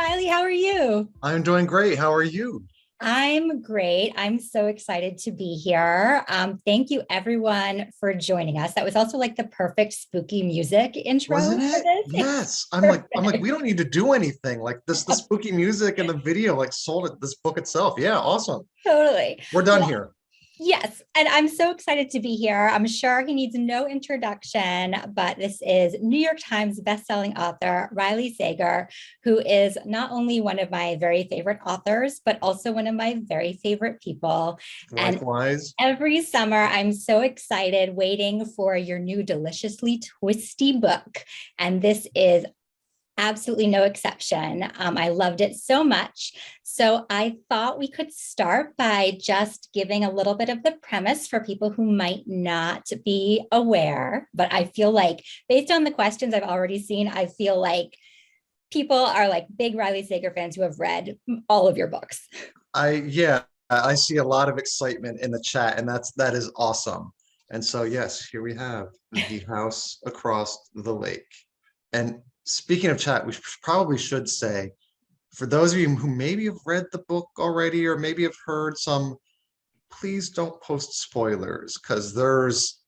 Riley. How are you? I'm doing great. How are you? I'm great. I'm so excited to be here. Thank you, everyone, for joining us. That was also like the perfect spooky music intro Wasn't for it? this. It was Yes. I'm like, we perfect. don't need to do anything. Like this, the spooky music and the video like sold it, this book itself. Yeah, awesome. Totally. We're done Well, here. yes, and I'm so excited to be here. I'm sure he needs no introduction, but this is New York Times bestselling author Riley Sager, who is not only one of my very favorite authors, but also one of my very favorite people. And Likewise. every summer, I'm so excited waiting for your new deliciously twisty book. And this is absolutely no exception. I loved it so much. So I thought we could start by just giving a little bit of the premise for people who might not be aware. But I feel like, based on the questions I've already seen, I feel like people are like big Riley Sager fans who have read all of your books. I see a lot of excitement in the chat, and that is awesome. And so yes, here we have the house across the lake. And speaking of chat, we probably should say, for those of you who maybe have read the book already or maybe have heard some, please don't post spoilers because there's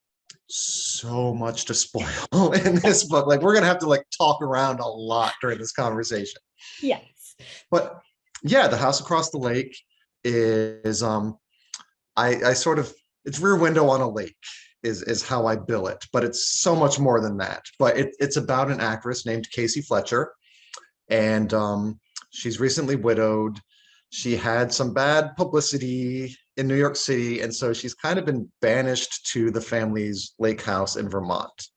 so much to spoil in this book. Like we're gonna have to like talk around a lot during this conversation. Yes. But yeah, the house across the lake is I sort of, it's Rear Window on a lake is how I bill it, but it's so much more than that. But it's about an actress named Casey Fletcher, and she's recently widowed. She had some bad publicity in New York City, and so she's kind of been banished to the family's lake house in Vermont,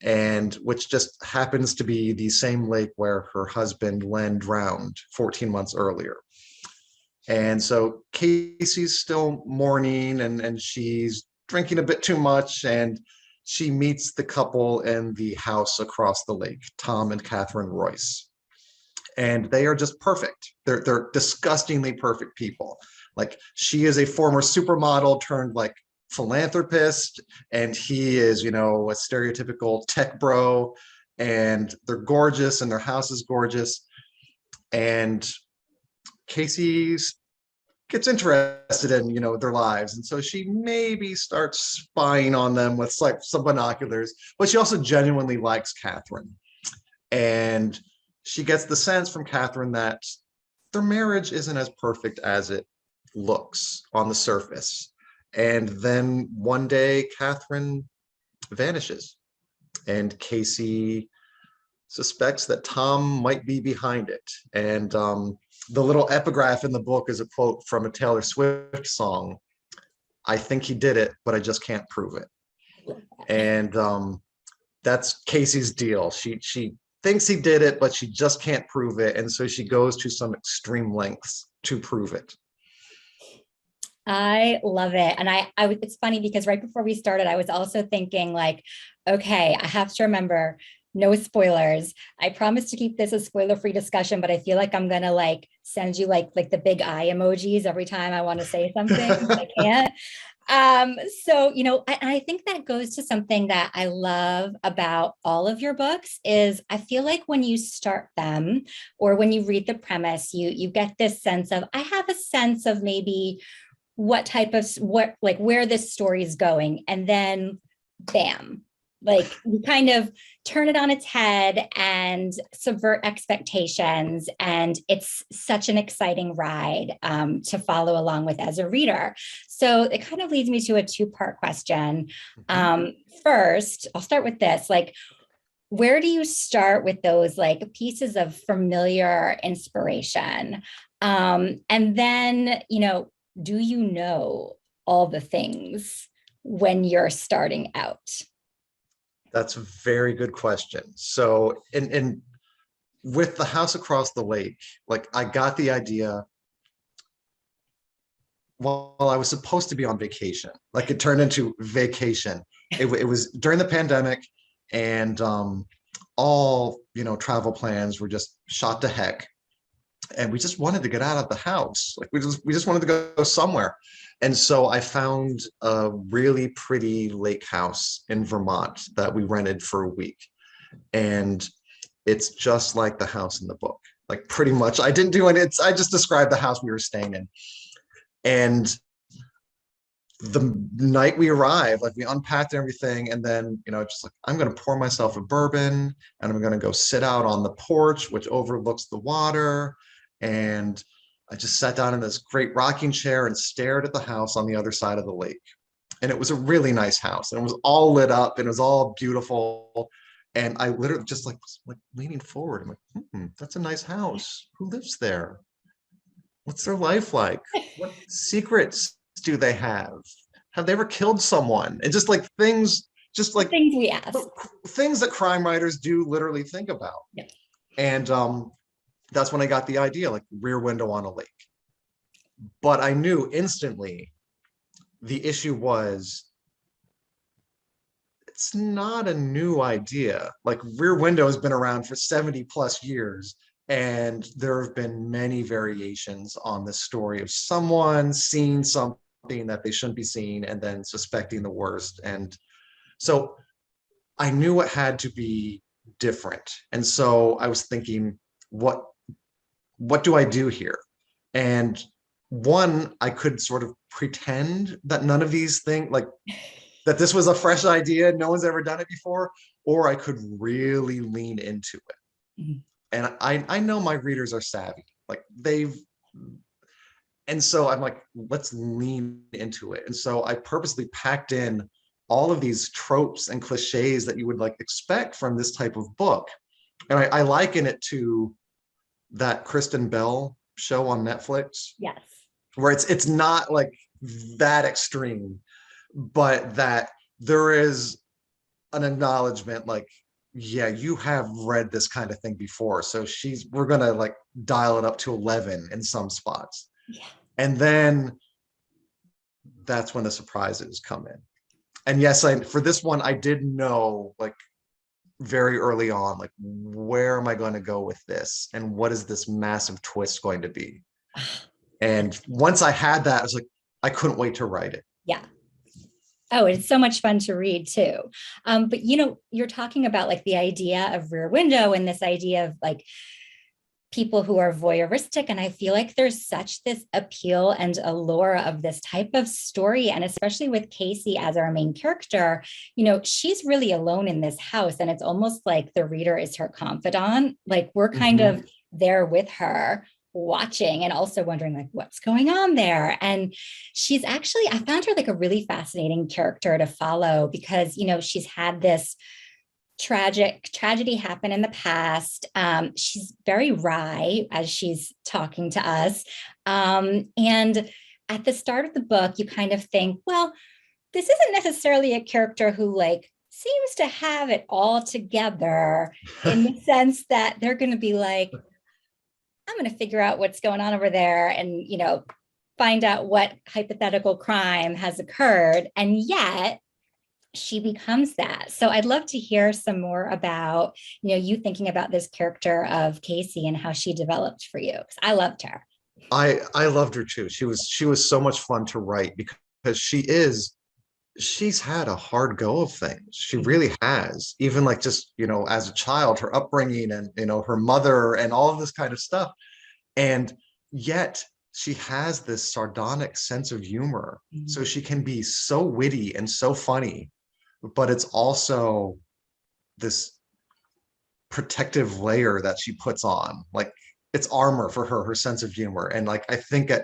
and which just happens to be the same lake where her husband Len drowned 14 months earlier. And so Casey's still mourning, and she's drinking a bit too much, and she meets the couple in the house across the lake, Tom and Catherine Royce. And they are just perfect. They're disgustingly perfect people. Like she is a former supermodel turned like philanthropist, and he is, a stereotypical tech bro, and they're gorgeous, and their house is gorgeous. And Casey gets interested in, their lives, and so she maybe starts spying on them with like some binoculars, but she also genuinely likes Catherine, and she gets the sense from Catherine that their marriage isn't as perfect as it looks on the surface. And then one day Catherine vanishes, and Casey suspects that Tom might be behind it. And the little epigraph in the book is a quote from a Taylor Swift song. I think he did it, but I just can't prove it. And that's Casey's deal. She thinks he did it, but she just can't prove it. And so she goes to some extreme lengths to prove it. I love it. And it's funny because right before we started, I was also thinking like, okay, I have to remember no spoilers. I promise to keep this a spoiler-free discussion, but I feel like I'm gonna like send you like the big eye emojis every time I want to say something, but I can't. So I think that goes to something that I love about all of your books is I feel like when you start them or when you read the premise, you get this sense of I have a sense of maybe what like where this story is going, and then bam, like you kind of turn it on its head and subvert expectations, and it's such an exciting ride to follow along with as a reader. So it kind of leads me to a two-part question. First, I'll start with this, like where do you start with those like pieces of familiar inspiration, and then do you know all the things when you're starting out? That's a very good question. So in with the house across the lake, like I got the idea while I was supposed to be on vacation. Like it turned into vacation. It was during the pandemic, and all travel plans were just shot to heck, and we just wanted to get out of the house. Like we just wanted to go somewhere. And so I found a really pretty lake house in Vermont that we rented for a week. And it's just like the house in the book. like pretty much. I didn't do it. I just described the house we were staying in. And the night we arrived, like we unpacked everything, and then, just like, I'm going to pour myself a bourbon and I'm going to go sit out on the porch, which overlooks the water. And I just sat down in this great rocking chair and stared at the house on the other side of the lake. And it was a really nice house, and it was all lit up and it was all beautiful. And I literally just like was like leaning forward. I'm like, that's a nice house. Who lives there? What's their life like? What secrets do they have? Have they ever killed someone? And just like things, just like Things we ask. things that crime writers do literally think about. Yeah. And that's when I got the idea, like Rear Window on a Lake. But I knew instantly the issue was, it's not a new idea. Like Rear Window has been around for 70 plus years. And there have been many variations on the story of someone seeing something that they shouldn't be seeing and then suspecting the worst. And so I knew it had to be different. And so I was thinking, what do I do here? And one, I could sort of pretend that none of these things, like that this was a fresh idea, no one's ever done it before, or I could really lean into it. Mm-hmm. And I know my readers are savvy, like and so I'm like, let's lean into it. And so I purposely packed in all of these tropes and cliches that you would like expect from this type of book. And I liken it to that Kristen Bell show on Netflix. Yes. Where it's not like that extreme, but that there is an acknowledgement, like, yeah, you have read this kind of thing before. So we're going to like dial it up to 11 in some spots. Yeah. And then that's when the surprises come in. And yes, for this one, I did know like very early on, like, where am I going to go with this? And what is this massive twist going to be? And once I had that, I was like, I couldn't wait to write it. Yeah. Oh, it's so much fun to read too. But you're talking about like the idea of Rear Window and this idea of like people who are voyeuristic. And I feel like there's such this appeal and allure of this type of story. And especially with Casey as our main character, she's really alone in this house. And it's almost like the reader is her confidant. Like we're kind of there with her, watching and also wondering like what's going on there. And she's actually, I found her like a really fascinating character to follow because she's had this tragedy happen in the past. She's very wry as she's talking to us, and at the start of the book you kind of think, well, this isn't necessarily a character who like seems to have it all together in the sense that they're going to be like, I'm going to figure out what's going on over there and, find out what hypothetical crime has occurred. And yet she becomes that. So I'd love to hear some more about, you thinking about this character of Casey and how she developed for you. Because I loved her. I loved her too. She was so much fun to write because she's had a hard go of things. She really has. Even like just, as a child, her upbringing and, her mother and all of this kind of stuff. And yet she has this sardonic sense of humor. Mm-hmm. So she can be so witty and so funny, but it's also this protective layer that she puts on. Like it's armor for her sense of humor. And like, I think I'm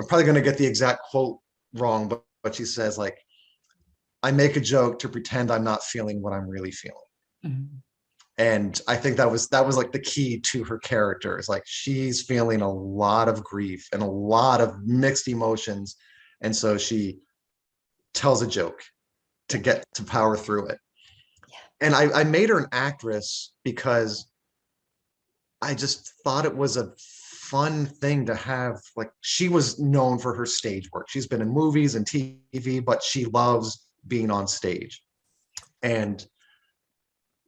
probably going to get the exact quote wrong, but she says like, I make a joke to pretend I'm not feeling what I'm really feeling. Mm-hmm. And I think that was like the key to her character, is like she's feeling a lot of grief and a lot of mixed emotions. And so she tells a joke to get to power through it. Yeah. And I made her an actress because I just thought it was a fun thing to have. Like she was known for her stage work. She's been in movies and TV, but she loves being on stage. And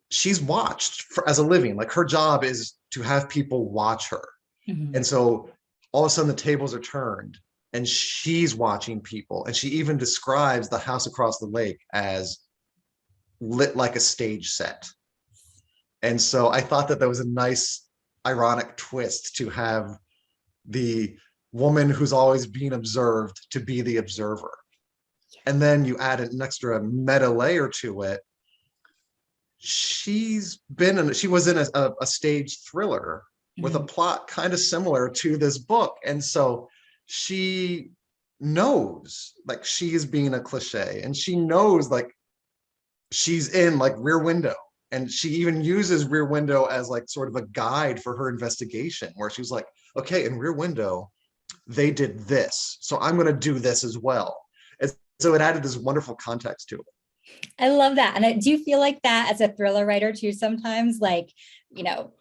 she's watched as a living. Like her job is to have people watch her. Mm-hmm. And so all of a sudden the tables are turned and she's watching people. And she even describes the house across the lake as lit like a stage set. And so I thought that was a nice ironic twist to have the woman who's always being observed to be the observer. And then you add an extra meta layer to it. She was in a stage thriller with a plot kind of similar to this book. And so she knows like she is being a cliche, and she knows like she's in like Rear Window. And she even uses Rear Window as like sort of a guide for her investigation, where she's like, okay, in Rear Window, they did this, so I'm going to do this as well. And so it added this wonderful context to it. I love that. And I do feel like that as a thriller writer too, sometimes like, you know,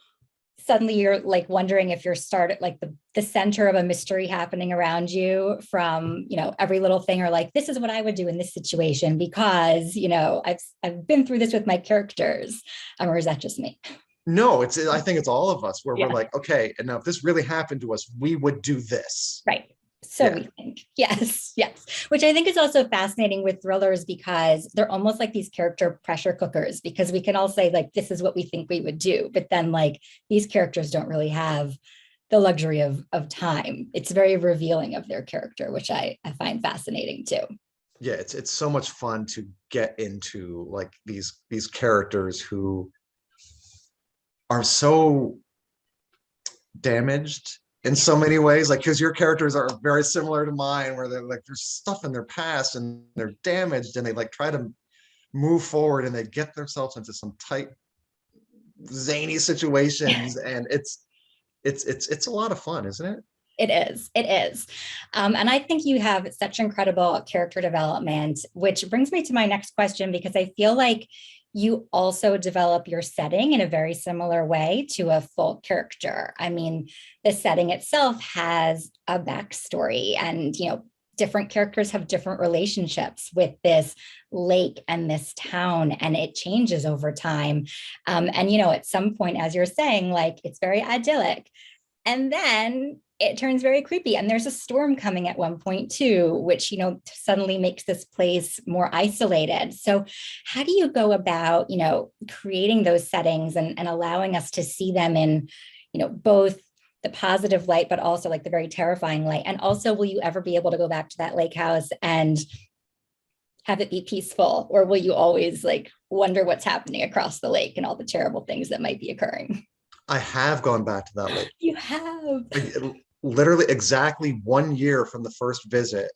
suddenly you're like wondering if you're started like the center of a mystery happening around you from, you know, every little thing, or like, this is what I would do in this situation because, you know, I've been through this with my characters. Or is that just me? No, I think it's all of us where Yeah. we're like, okay, and now if this really happened to us, we would do this. Right. So Yeah. we think, yes, yes. Which I think is also fascinating with thrillers because they're almost like these character pressure cookers, because we can all say like, this is what we think we would do. But then like these characters don't really have the luxury of time. It's very revealing of their character, which I find fascinating too. Yeah, it's so much fun to get into like these characters who are so damaged in so many ways, like because your characters are very similar to mine, where they're like there's stuff in their past and they're damaged, and they like try to move forward, and they get themselves into some tight zany situations, and it's a lot of fun, isn't it? It is. It is. And I think you have such incredible character development, which brings me to my next question, because I feel like you also develop your setting in a very similar way to a full character. I mean, the setting itself has a backstory, and, you know, different characters have different relationships with this lake and this town, and it changes over time. And, you know, at some point, as you're saying, like it's very idyllic. And then it turns very creepy. And there's a storm coming at one point too, which, you know, suddenly makes this place more isolated. So how do you go about, you know, creating those settings and allowing us to see them in, you know, both the positive light, but also like the very terrifying light? And also, will you ever be able to go back to that lake house and have it be peaceful? Or will you always like wonder what's happening across the lake and all the terrible things that might be occurring? I have gone back to that lake. You have. Literally exactly 1 year from the first visit,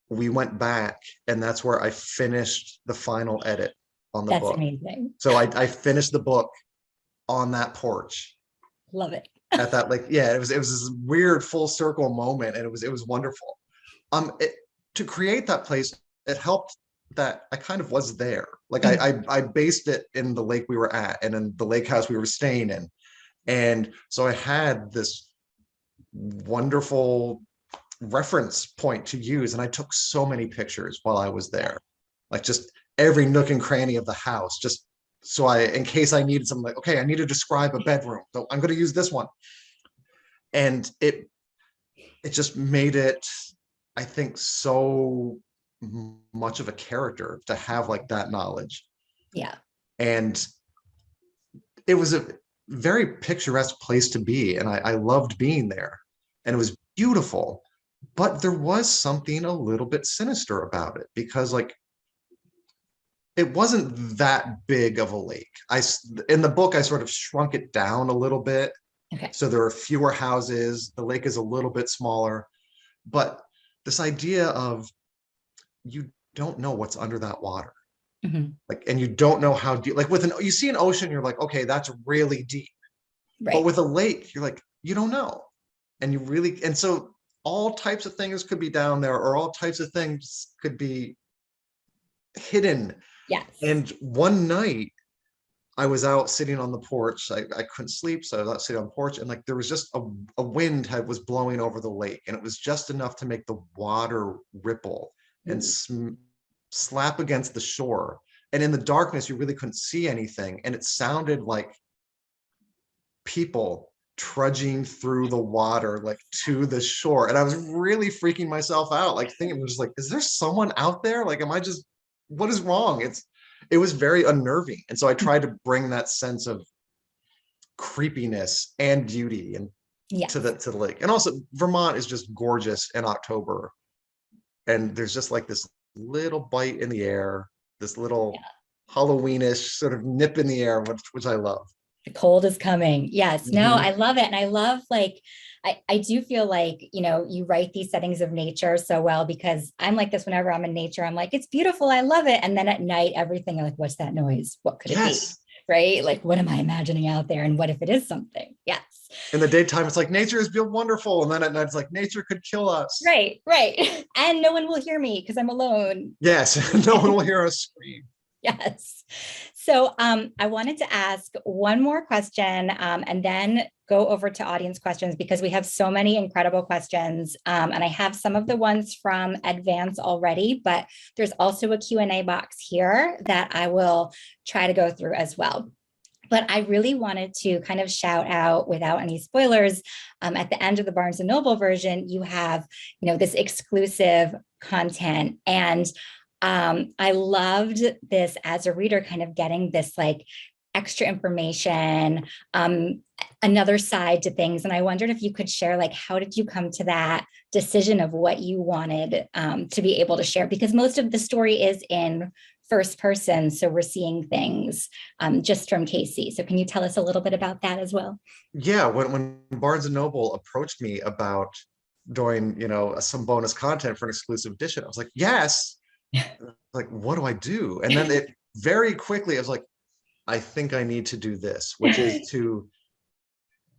we went back, and that's where I finished the final edit on the That's book. amazing. So I finished the book on that porch Love it. at that lake. Yeah, it was this weird full circle moment, and it was wonderful. To create that place, it helped that I kind of was there. Like I based it in the lake we were at, and in the lake house we were staying in. And so I had this wonderful reference point to use, and I took so many pictures while I was there, like just every nook and cranny of the house, just so in case I needed something, like, okay, I need to describe a bedroom, so I'm going to use this one. And it just made it, I think, so much of a character to have like that knowledge. Yeah. And it was a very picturesque place to be, and I loved being there, and it was beautiful. But there was something a little bit sinister about it, because like it wasn't that big of a lake. In the book I sort of shrunk it down a little bit. Okay. So there are fewer houses, the lake is a little bit smaller, but this idea of you don't know what's under that water. Mm-hmm. Like, and you don't know how deep, like you see an ocean, you're like, okay, that's really deep. Right. But with a lake, you're like, you don't know. And so all types of things could be down there, or all types of things could be hidden. Yes. And one night I was out sitting on the porch. I couldn't sleep, so I was out sitting on the porch, and like there was just a wind was blowing over the lake, and it was just enough to make the water ripple and slap against the shore. And in the darkness, you really couldn't see anything, and it sounded like people trudging through the water like to the shore. And I was really freaking myself out, like thinking, just like, is there someone out there? Like, what is wrong? It was very unnerving. And so I tried to bring that sense of creepiness and beauty and Yeah. to the lake. And also Vermont is just gorgeous in October. And there's just like this little bite in the air, this little Halloweenish sort of nip in the air, which I love. The cold is coming. Yes. No, Mhm. I love it. And I love like, I do feel like, you write these settings of nature so well because I'm like this whenever I'm in nature. I'm like, it's beautiful. I love it. And then at night, everything, I'm like, what's that noise? What could it be? Yes. Right? Like, what am I imagining out there? And what if it is something? Yes. In the daytime, it's like nature is wonderful. And then at night, it's like nature could kill us. Right, right. And no one will hear me because I'm alone. Yes. No one will hear us scream. Yes. So I wanted to ask one more question and then go over to audience questions because we have so many incredible questions. And I have some of the ones from Advance already, but there's also a Q&A box here that I will try to go through as well. But I really wanted to kind of shout out without any spoilers. At the end of the Barnes and Noble version, you have, this exclusive content. And I loved this as a reader, kind of getting this like extra information, another side to things. And I wondered if you could share, like, how did you come to that decision of what you wanted to be able to share? Because most of the story is in first person. So we're seeing things just from Casey. So can you tell us a little bit about that as well? Yeah, when Barnes and Noble approached me about doing, some bonus content for an exclusive edition, I was like, yes. Like, what do I do? And then it very quickly, I was like, I think I need to do this, which is to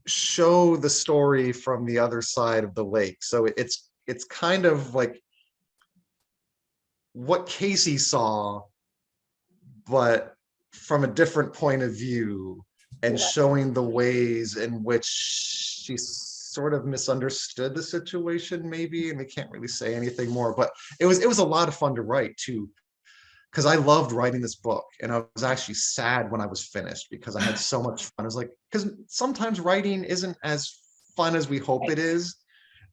show the story from the other side of the lake. So it's kind of like what Casey saw, but from a different point of view, and showing the ways in which she sort of misunderstood the situation, maybe. And we can't really say anything more, but it was a lot of fun to write too, because I loved writing this book, and I was actually sad when I was finished because I had so much fun. I was like, because sometimes writing isn't as fun as we hope it is.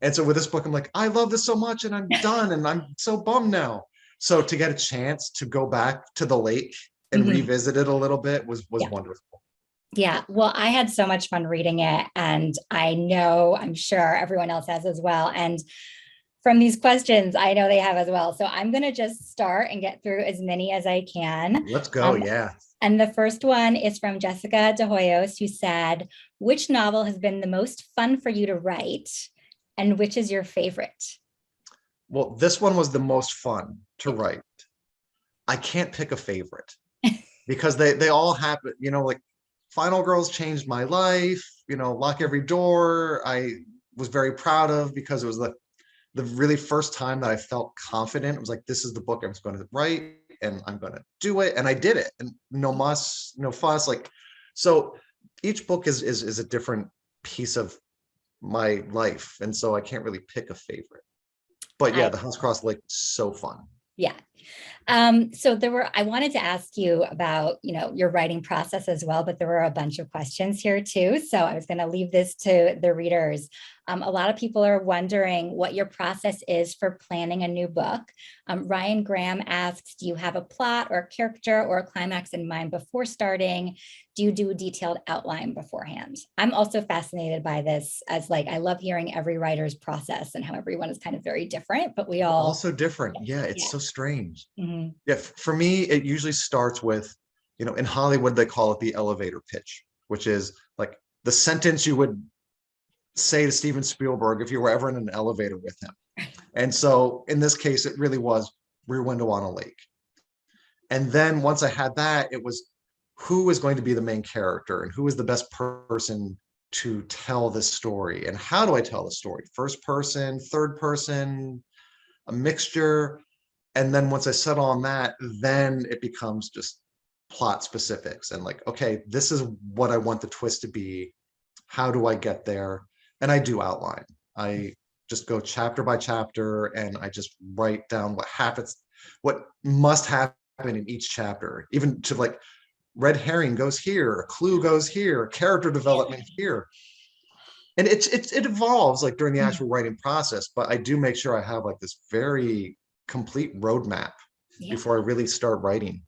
And so with this book, I'm like, I love this so much and I'm done and I'm so bummed now. So to get a chance to go back to the lake and revisit it a little bit was wonderful. Yeah, well, I had so much fun reading it, and I'm sure everyone else has as well. And from these questions, I know they have as well. So I'm going to just start and get through as many as I can. Let's go. Yeah. And the first one is from Jessica De Hoyos, who said, which novel has been the most fun for you to write, and which is your favorite? Well, this one was the most fun to write. I can't pick a favorite because they all happen, like Final Girls changed my life, Lock Every Door, I was very proud of because it was the really first time that I felt confident. It was like, this is the book I'm going to write and I'm going to do it. And I did it, and no muss, no fuss. Like, so each book is a different piece of my life. And so I can't really pick a favorite, but yeah, the House Across the Lake was so fun. Yeah. So I wanted to ask you about, your writing process as well, but there were a bunch of questions here too. So I was going to leave this to the readers. A lot of people are wondering what your process is for planning a new book. Ryan Graham asks, do you have a plot or a character or a climax in mind before starting? Do you do a detailed outline beforehand? I'm also fascinated by this, as like, I love hearing every writer's process and how everyone is kind of very different, but we all also different. Yeah, it's so strange. Mm-hmm. Yeah, for me, it usually starts with, in Hollywood, they call it the elevator pitch, which is like the sentence you would say to Steven Spielberg if you were ever in an elevator with him. And so in this case, it really was Rear Window on a Lake. And then once I had that, it was who is going to be the main character and who is the best person to tell this story and how do I tell the story? First person, third person, a mixture. And then once I settle on that, then it becomes just plot specifics and like, okay, this is what I want the twist to be. How do I get there? And I do outline. I just go chapter by chapter and I just write down what happens, what must happen in each chapter, even to like red herring goes here, a clue goes here, character development here. And it evolves like during the actual writing process, but I do make sure I have like this very complete roadmap before I really start writing.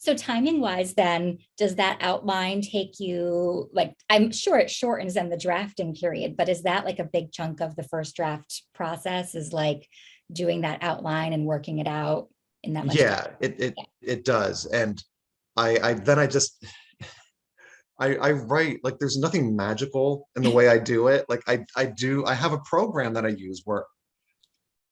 So timing wise, then, does that outline take you like, I'm sure it shortens in the drafting period, but is that like a big chunk of the first draft process is like doing that outline and working it out in that much time? Yeah, it does. And I then I just I write like there's nothing magical in the way I do it. Like I have a program that I use where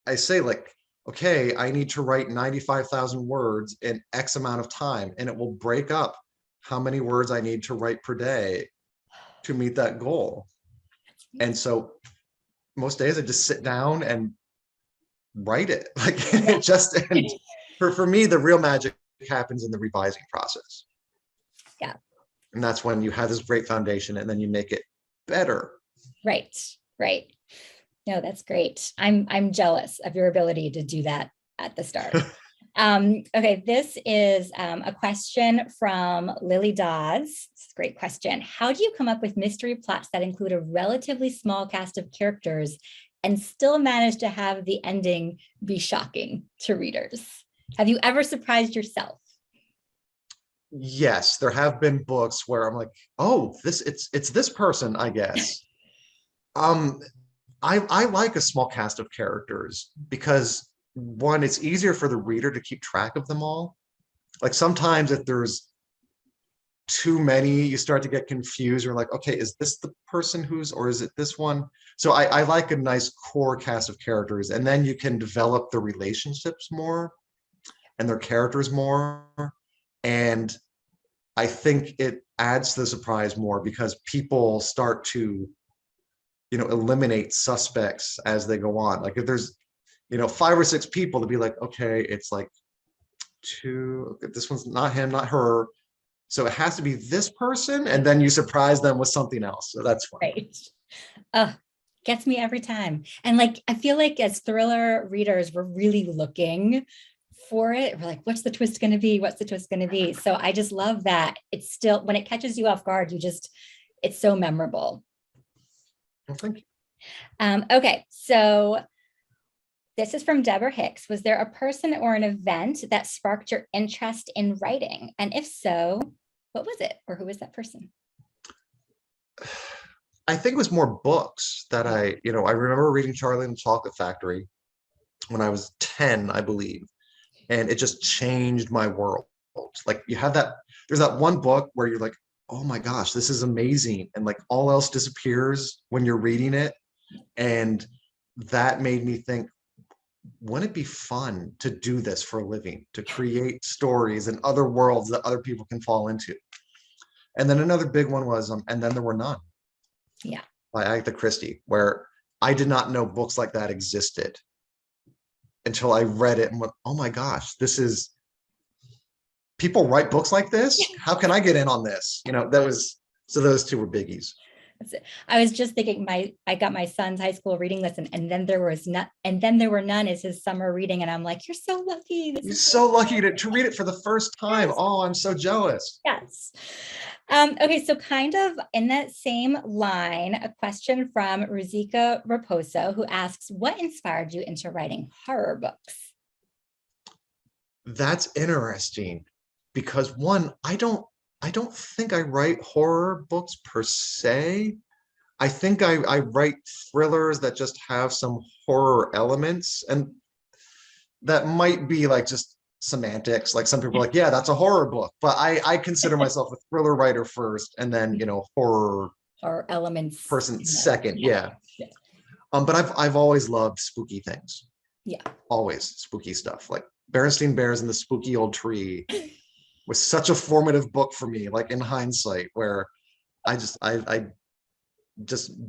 I say like, okay, I need to write 95,000 words in X amount of time, and it will break up how many words I need to write per day to meet that goal. And so most days I just sit down and write it. Like it just and for me, the real magic happens in the revising process. Yeah. And that's when you have this great foundation and then you make it better. Right. Right. No, that's great. I'm jealous of your ability to do that at the start. Okay, this is a question from Lily Dawes. It's a great question. How do you come up with mystery plots that include a relatively small cast of characters and still manage to have the ending be shocking to readers? Have you ever surprised yourself? Yes, there have been books where I'm like, oh, it's this person, I guess. Um, I like a small cast of characters because one, it's easier for the reader to keep track of them all. Like sometimes if there's too many, you start to get confused. You're like, okay, is this the person who's, or is it this one? So I like a nice core cast of characters, and then you can develop the relationships more and their characters more. And I think it adds to the surprise more because people start to, eliminate suspects as they go on. Like if there's, five or six people to be like, okay, it's like two, this one's not him, not her. So it has to be this person, and then you surprise them with something else. So that's fun. Right. Gets me every time. And like, I feel like as thriller readers, we're really looking for it. We're like, what's the twist going to be? What's the twist going to be? So I just love that. It's still, when it catches you off guard, it's so memorable. Well, thank you. Okay. So this is from Deborah Hicks. Was there a person or an event that sparked your interest in writing? And if so, what was it? Or who was that person? I think it was more books that I remember reading Charlie and the Chocolate Factory when I was 10, I believe. And it just changed my world. Like there's that one book where you're like, oh my gosh, this is amazing. And like all else disappears when you're reading it. And that made me think, wouldn't it be fun to do this for a living, to create stories and other worlds that other people can fall into? And then another big one was, And Then There Were None. Yeah. By Agatha Christie, where I did not know books like that existed until I read it and went, oh my gosh, people write books like this? How can I get in on this? So those two were biggies. I was just thinking I got my son's high school reading list, and then there were none is his summer reading. And I'm like, you're so lucky. You're so lucky to read it for the first time. Yes. Oh, I'm so jealous. Yes. Okay, so kind of in that same line, a question from Ruzika Raposo, who asks, what inspired you into writing horror books? That's interesting because one, I don't think I write horror books per se. I think I write thrillers that just have some horror elements, and that might be like just semantics. Like some people are like, yeah, that's a horror book, but I consider myself a thriller writer first, and then horror or elements person second. Yeah. But I've always loved spooky things. Yeah. Always spooky stuff. Like Berenstain Bears and the Spooky Old Tree was such a formative book for me, like in hindsight, where I just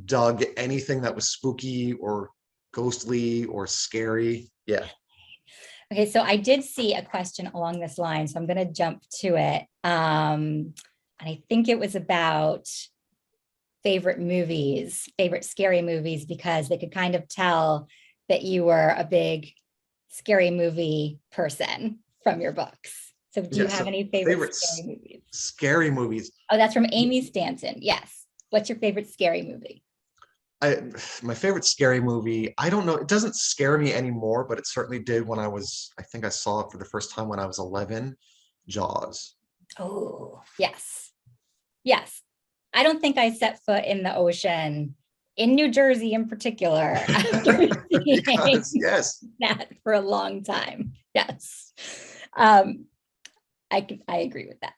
dug anything that was spooky or ghostly or scary. Yeah. Okay, so I did see a question along this line, so I'm going to jump to it. And I think it was about favorite scary movies, because they could kind of tell that you were a big scary movie person from your books. So do you have any favorite scary movies? Scary movies. Oh, that's from Amy Stanton. Yes. What's your favorite scary movie? My favorite scary movie, I don't know, it doesn't scare me anymore, but it certainly did when I think I saw it for the first time when I was 11. Jaws. Oh, yes. Yes. I don't think I set foot in the ocean in New Jersey in particular after Because seeing yes, that for a long time. Yes. I agree with that.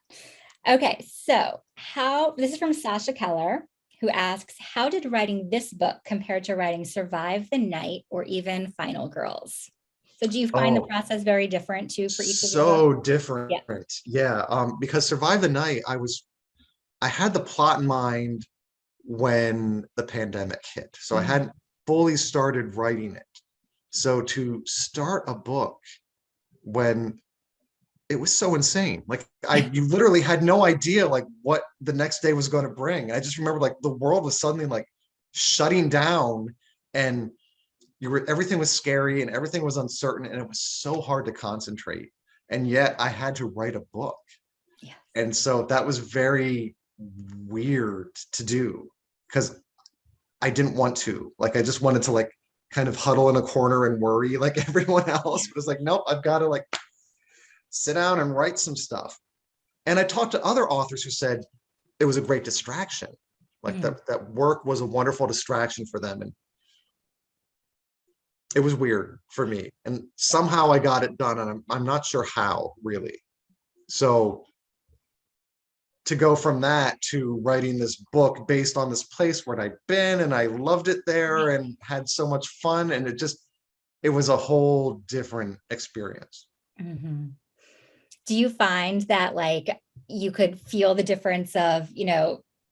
Okay, so this is from Sasha Keller, who asks, how did writing this book compare to writing Survive the Night or even Final Girls? So do you find the oh, process very different too for each of your books? so different. Yeah. Yeah, because Survive the Night, I had the plot in mind when the pandemic hit. So I Mhm. hadn't fully started writing it. So to start a book when it was so insane, like you literally had no idea like what the next day was going to bring. I just remember like the world was suddenly like shutting down, and everything was scary and everything was uncertain, and it was so hard to concentrate. And yet I had to write a book. Yeah. And so that was very weird to do because I didn't want to. Like I just wanted to like kind of huddle in a corner and worry like everyone else. But it's like, nope, I've got to like sit down and write some stuff. And I talked to other authors who said it was a great distraction. Like Mhm. that work was a wonderful distraction for them. And it was weird for me. And somehow I got it done. And I'm not sure how really. So to go from that to writing this book based on this place where I'd been and I loved it there and had so much fun, and it was a whole different experience. Mhm. Do you find that like you could feel the difference of,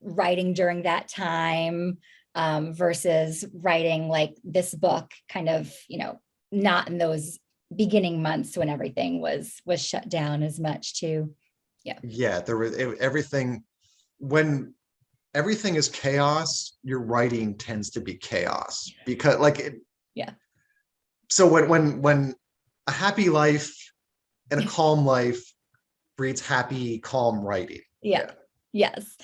writing during that time versus writing like this book kind of, not in those beginning months when everything was shut down as much too? Yeah. Yeah, there was everything. When everything is chaos, your writing tends to be chaos because Yeah. so when a happy life and a calm life breeds happy calm writing. Yeah. Yeah. Yes.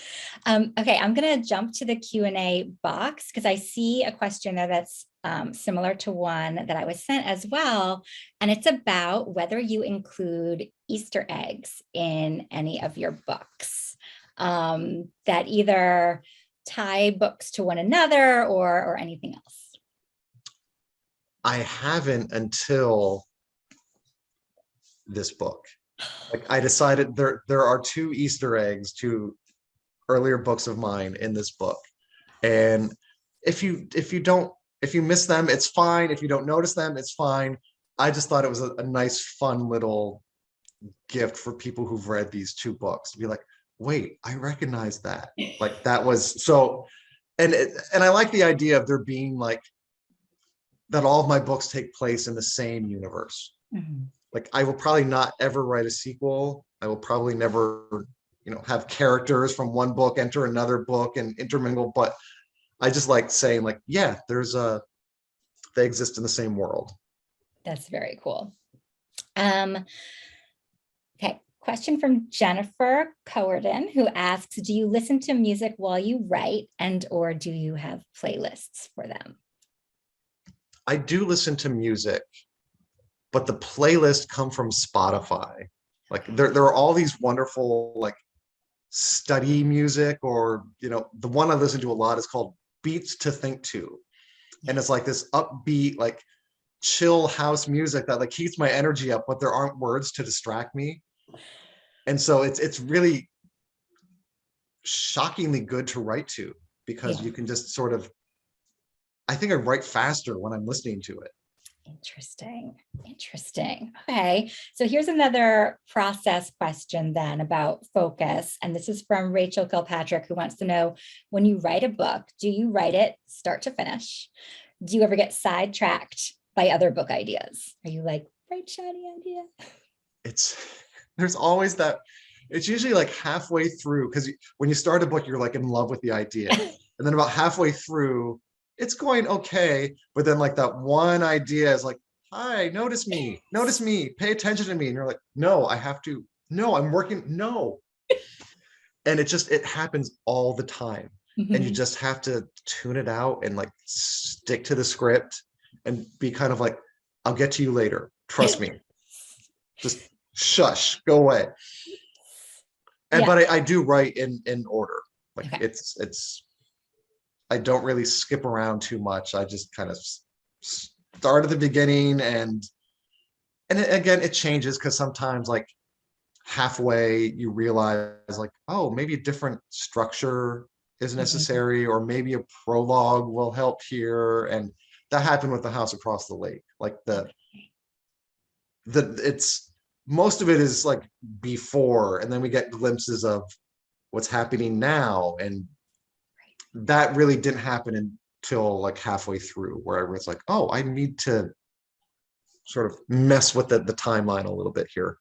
Okay, I'm going to jump to the Q&A box because I see a question there that's similar to one that I was sent as well. And it's about whether you include Easter eggs in any of your books that either tie books to one another or anything else. I haven't until this book. Like I decided there are two Easter eggs to earlier books of mine in this book. And if you miss them, it's fine. If you don't notice them, it's fine. I just thought it was a nice, fun little gift for people who've read these two books to be like, wait, I recognize that. Like that was so, and I like the idea of there being like that all of my books take place in the same universe. Mhm. Like I will probably not ever write a sequel. I will probably never, have characters from one book enter another book and intermingle. But I just like saying like, yeah, they exist in the same world. That's very cool. Okay, question from Jennifer Cowarden, who asks, do you listen to music while you write and or do you have playlists for them? I do listen to music, but the playlists come from Spotify. Like there are all these wonderful like study music, or the one I listen to a lot is called Beats to Think To. And it's like this upbeat, like chill house music that like keeps my energy up, but there aren't words to distract me. And so it's really shockingly good to write to because Yeah. you can just sort of, I think I write faster when I'm listening to it. Interesting. Interesting. Okay. So here's another process question then about focus. And this is from Rachel Kilpatrick, who wants to know, when you write a book, do you write it start to finish? Do you ever get sidetracked by other book ideas? Are you like, right, shiny idea? It's there's always that. It's usually like halfway through, because when you start a book, you're like in love with the idea. And then about halfway through, it's going okay. But then like that one idea is like, hi, notice me, pay attention to me. And you're like, no, I have to, no, I'm working, no. And it happens all the time. And you Mhm. just have to tune it out and like stick to the script and be kind of like, I'll get to you later. Trust me. Just shush, go away. And Yeah. but I do write in order. Like Okay. it's I don't really skip around too much. I just kind of start at the beginning, and again it changes because sometimes like halfway you realize like, oh, maybe a different structure is Mhm. necessary, or maybe a prologue will help here. And that happened with The House Across the Lake. Like Okay. the it's most of it is like before, and then we get glimpses of what's happening now, and that really didn't happen until like halfway through, where I was like, oh, I need to sort of mess with the timeline a little bit here.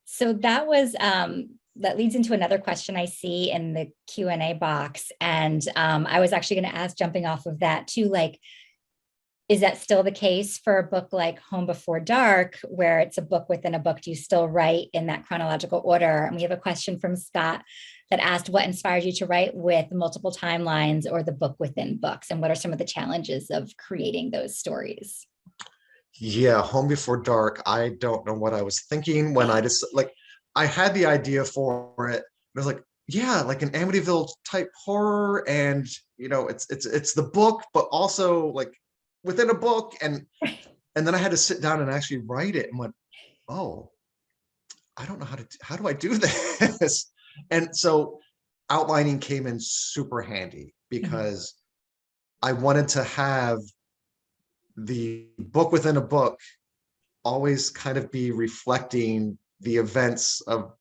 So that leads into another question I see in the Q&A box. And I was actually going to ask, jumping off of that too, like, is that still the case for a book like Home Before Dark, where it's a book within a book? Do you still write in that chronological order? And we have a question from Scott that asked, what inspired you to write with multiple timelines or the book within books? And what are some of the challenges of creating those stories? Yeah, Home Before Dark. I don't know what I was thinking when I just like I had the idea for it. I was like, yeah, like an Amityville type horror, and it's the book, but also like within a book, and then I had to sit down and actually write it, and went, oh, I don't know how do I do this? And so outlining came in super handy Mhm. because I wanted to have the book within a book always kind of be reflecting the events of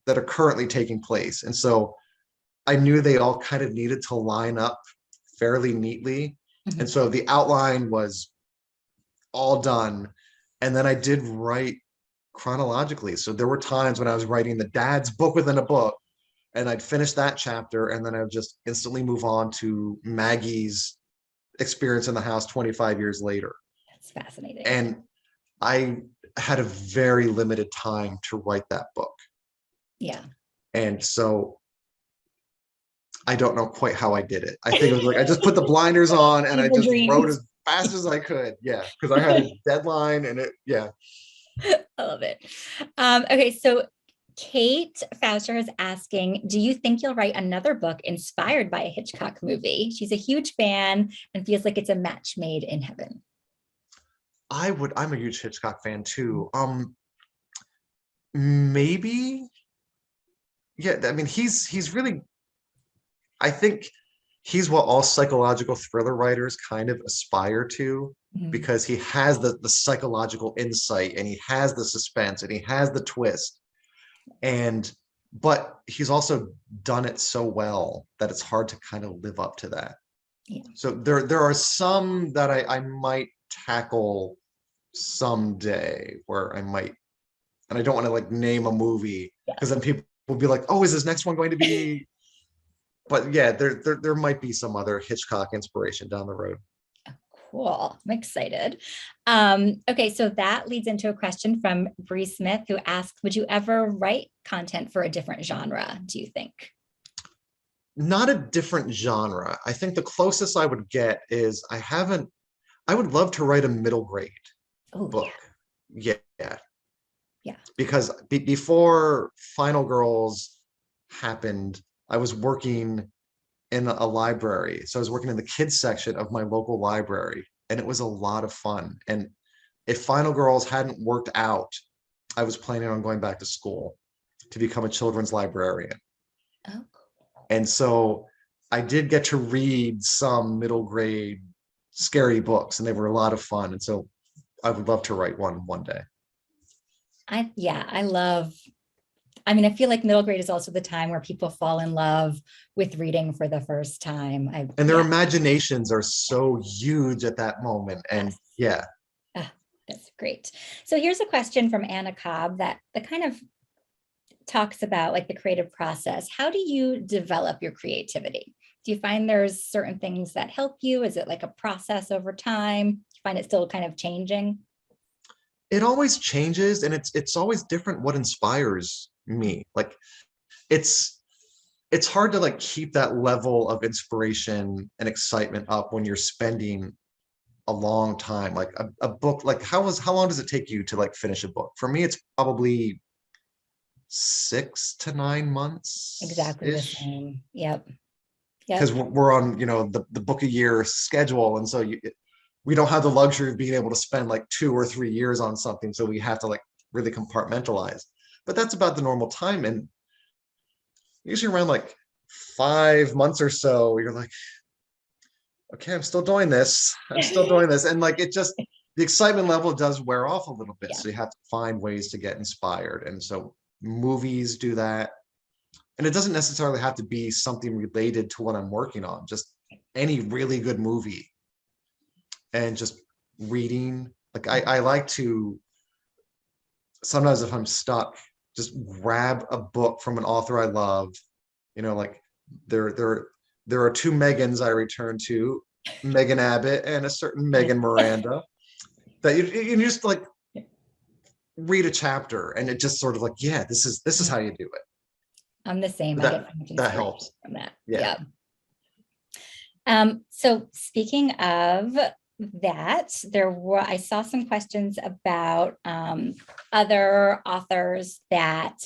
that are currently taking place. And so I knew they all kind of needed to line up fairly neatly. And Mhm. so the outline was all done. And then I did write chronologically. So there were times when I was writing the dad's book within a book, and I'd finish that chapter, and then I would just instantly move on to Maggie's experience in the house 25 years later. That's fascinating. And I had a very limited time to write that book. Yeah. And so I don't know quite how I did it. I think it was like I just put the blinders on and I Fever just wrote dreams. as fast as I could. Yeah, because I had a deadline, and yeah. I love it. Okay, so Kate Fauster is asking, do you think you'll write another book inspired by a Hitchcock movie? She's a huge fan and feels like it's a match made in heaven. I'm a huge Hitchcock fan too. Maybe, yeah, I mean he's really, I think he's what all psychological thriller writers kind of aspire to, Mhm. because he has the psychological insight, and he has the suspense, and he has the twist. And but he's also done it so well that it's hard to kind of live up to that. Yeah. So there are some that I might tackle someday, where I might, and I don't want to like name a movie because then people will be like, oh, is this next one going to be? But yeah, there might be some other Hitchcock inspiration down the road. Cool. I'm excited. Okay, so that leads into a question from Bree Smith, who asks, would you ever write content for a different genre, do you think? Not a different genre. I think the closest I would get is I would love to write a middle grade Oh, yeah. book. Yeah, Yeah. because before Final Girls happened, I was working in a library. So I was working in the kids section of my local library, and it was a lot of fun. And if Final Girls hadn't worked out, I was planning on going back to school to become a children's librarian. Oh, And so I did get to read some middle grade scary books, and they were a lot of fun. And so I would love to write one day. yeah, I love, I mean, I feel like middle grade is also the time where people fall in love with reading for the first time. And their Yeah, imaginations are so huge at that moment. And yes. yeah, Ah, that's great. So here's a question from Anna Cobb that kind of talks about like the creative process. How do you develop your creativity? Do you find there's certain things that help you? Is it like a process over time? Do you find it still kind of changing? it always changes, and it's always different what inspires me. Like it's it's hard to like keep that level of inspiration and excitement up when you're spending a long time. Like a book, like how long does it take you to like finish a book? For me, it's probably 6 to 9 months Exactly the ish. same. Yep. Because Yep. we're on, the book a year schedule. And so we don't have the luxury of being able to spend like 2 or 3 years on something. So we have to like really compartmentalize. But that's about the normal time. And usually around like 5 months or so, you're like, okay, I'm still doing this. I'm still doing this. And like the excitement level does wear off a little bit. Yeah. So you have to find ways to get inspired. And so movies do that. And it doesn't necessarily have to be something related to what I'm working on, just any really good movie and just reading. Like I like to sometimes if I'm stuck, just grab a book from an author I love. Like there there there are two Megans I return to, Megan Abbott and a certain Megan Miranda, that you just like read a chapter and it just sort of like, yeah, this is how you do it. I'm the same. I get That so much that inspiration helps. from that. Yeah. Yeah. So speaking of that, I saw some questions about other authors that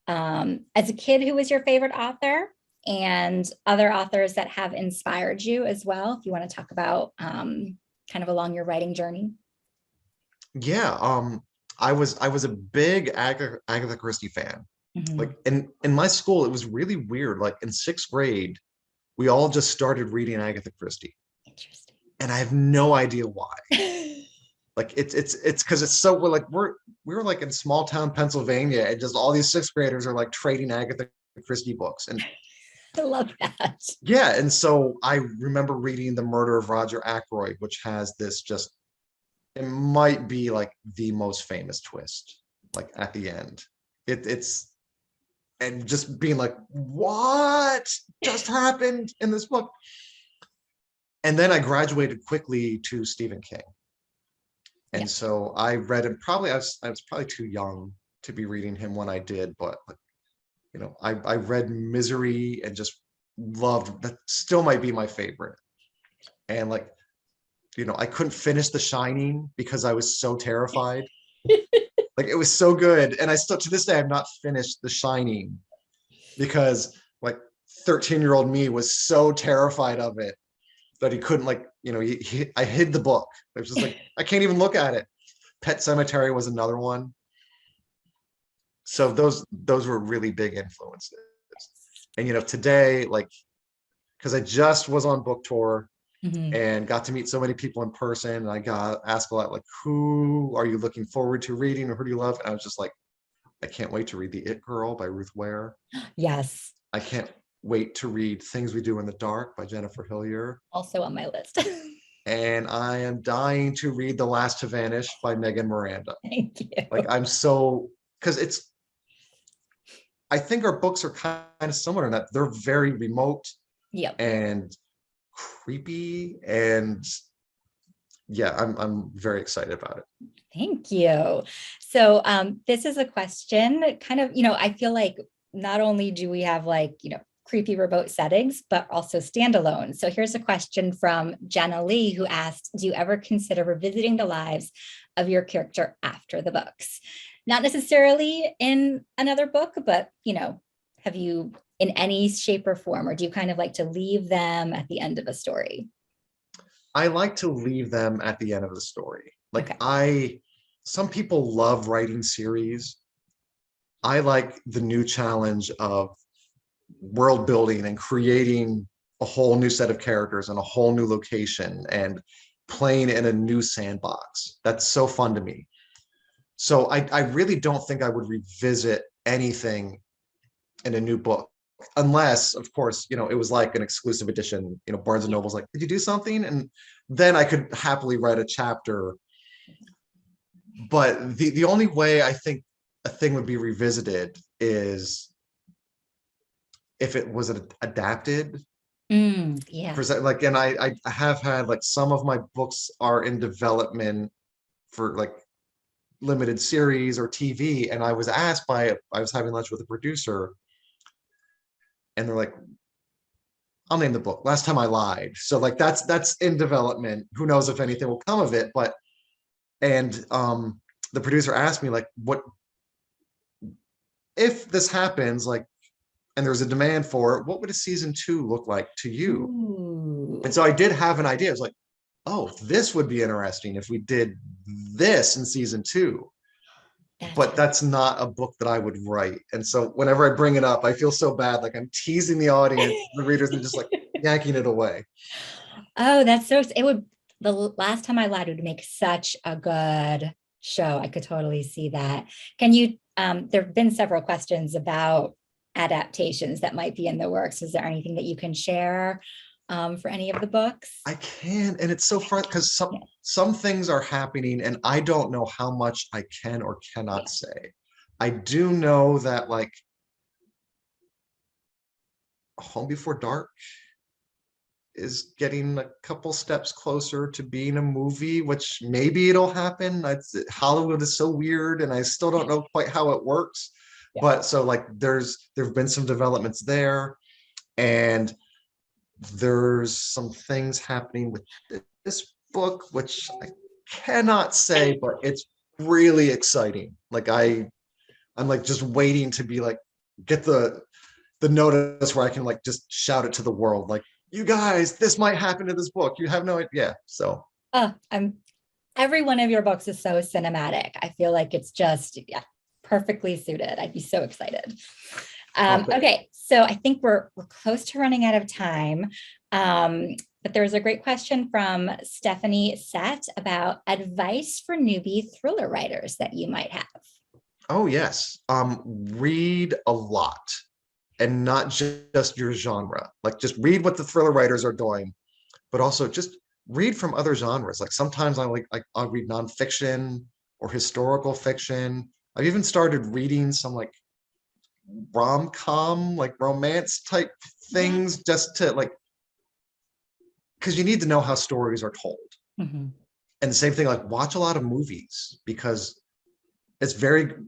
as a kid, who was your favorite author, and other authors that have inspired you as well, if you want to talk about kind of along your writing journey. Yeah. I was a big Agatha Christie fan. Like Mhm. in my school, it was really weird. Like in sixth grade, we all just started reading Agatha Christie, Interesting. and I have no idea why. Like it's because it's so we're like in small town Pennsylvania, and just all these sixth graders are like trading Agatha Christie books. And I love that. yeah, and so I remember reading The Murder of Roger Ackroyd, which has this just it might be like the most famous twist, like at the end. It's and just being like, what just happened in this book? And then I graduated quickly to Stephen King. Yeah. And so I read him probably I was probably too young to be reading him when I did, but like, I read Misery and just loved that, still might be my favorite. And like, I couldn't finish The Shining because I was so terrified. Like it was so good. And I still to this day I've not finished The Shining because like 13-year-old me was so terrified of it that he couldn't like, I hid the book. It was just like, I can't even look at it. Pet Cemetery was another one. So those were really big influences. And today, like, because I just was on book tour Mhm. and got to meet so many people in person, and I got asked a lot, like, who are you looking forward to reading, or who do you love? And I was just like, I can't wait to read The It Girl by Ruth Ware. Yes. I can't wait to read Things We Do in the Dark by Jennifer Hillier. Also on my list. And I am dying to read The Last to Vanish by Megan Miranda. Thank Like you. because I think our books are kind of similar in that they're very remote Yep. and creepy, and yeah, I'm very excited about it. Thank you. So this is a question kind of, I feel like not only do we have like, creepy remote settings, but also standalone. So here's a question from Jenna Lee, who asked, do you ever consider revisiting the lives of your character after the books? Not necessarily in another book, but, have you in any shape or form, or do you kind of like to leave them at the end of a story? I like to leave them at the end of the story. Like Okay. some people love writing series. I like the new challenge of world building and creating a whole new set of characters and a whole new location and playing in a new sandbox. That's so fun to me. So I really don't think I would revisit anything in a new book, unless, of course, it was like an exclusive edition. Barnes and Yeah. Noble's like, did you do something? And then I could happily write a chapter. But the only way I think a thing would be revisited is if it was adapted. Yeah. Like, and I have had like some of my books are in development for like limited series or TV, and I was having lunch with a producer, and they're like, I'll name the book, Last Time I Lied. So like that's in development. Who knows if anything will come of it, but and the producer asked me like, what if this happens, like, and there's a demand for it, what would a season 2 look like to you? Ooh, And so I did have an idea. I was like, oh, this would be interesting if we did this in season 2. that's But that's not a book that I would write. And so whenever I bring it up, I feel so bad. Like I'm teasing the audience, the readers, and just like yanking it away. oh, that's so, it would, the last time I lied would make such a good show. I could totally see that. Can you, there have been several questions about adaptations that might be in the works. Is there anything that you can share for any of the books? I can, and it's so fun because Yeah, some things are happening, and I don't know how much I can or cannot yeah, say. I do know that like Home Before Dark is getting a couple steps closer to being a movie, which maybe it'll happen. Hollywood is so weird, and I still don't know quite how it works. yeah. But so like there've been some developments there, and there's some things happening with this book, which I cannot say, but it's really exciting. Like I'm like just waiting to be like get the notice where I can like just shout it to the world, like, you guys, this might happen to this book. You have no idea. Yeah. So Oh, I'm every one of your books is so cinematic. I feel like it's just, yeah, perfectly suited. I'd be so excited. okay. Okay, so I think we're close to running out of time. But there was a great question from Stephanie Sett about advice for newbie thriller writers that you might have. Oh yes. Read a lot and not just your genre. Like just read what the thriller writers are doing, but also just read from other genres. Like sometimes I'll read nonfiction or historical fiction. I've even started reading some like rom-com, like romance type Yeah. things, just to like, because you need to know how stories are told. Mhm. And the same thing, like watch a lot of movies, because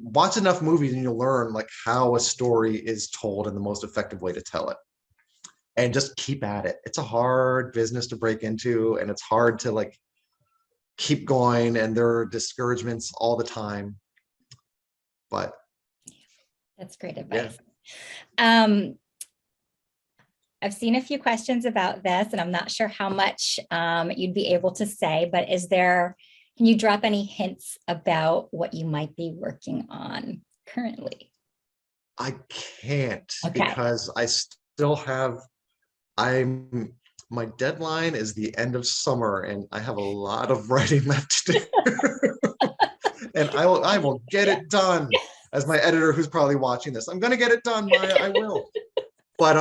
watch enough movies and you'll learn like how a story is told and the most effective way to tell it. And just keep at it. It's a hard business to break into, and it's hard to like keep going, and there are discouragements all the time. But That's great yeah, advice. I've seen a few questions about this, and I'm not sure how much you'd be able to say, but can you drop any hints about what you might be working on currently? I can't, Okay. because I still have, I'm, my deadline is the end of summer, and I have a lot of writing left to do. And I will get Yeah. it done. As my editor, who's probably watching this, I'm gonna get it done, Maya. I will. But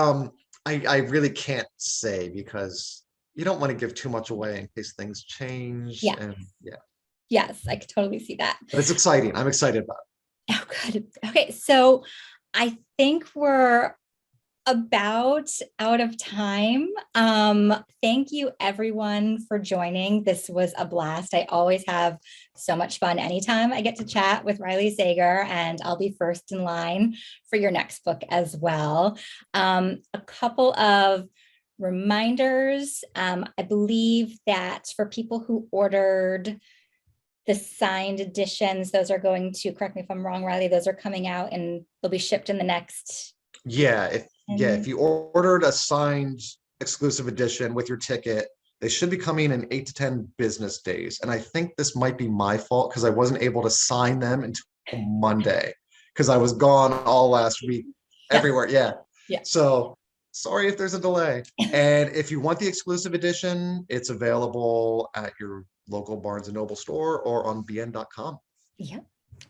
I really can't say, because you don't want to give too much away in case things change. Yeah. And yeah, Yes, I could totally see that. but it's exciting. I'm excited about Oh, good. Okay, so I think we're about out of time. Thank you everyone for joining. This was a blast. I always have so much fun anytime I get to chat with Riley Sager, and I'll be first in line for your next book as well. A couple of reminders. I believe that for people who ordered the signed editions, those are going to, correct me if I'm wrong, Riley, those are coming out and they'll be shipped in the next. it. If And you ordered a signed exclusive edition with your ticket, they should be coming in 8 to 10 business days. And I think this might be my fault, because I wasn't able to sign them until Monday, because I was gone all last week yeah, everywhere. Yeah. yeah. So sorry if there's a delay. And if you want the exclusive edition, it's available at your local Barnes and Noble store or on bn.com. Yeah.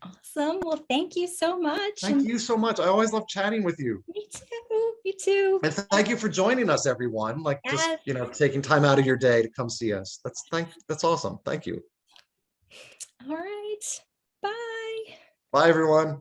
Awesome. Well, thank you so much. Thank And you so much. I always love chatting with you. me too. Me too. And thank you for joining us, everyone. Like just, Yes. taking time out of your day to come see us. That's awesome. Thank you. All right. Bye. Bye, everyone.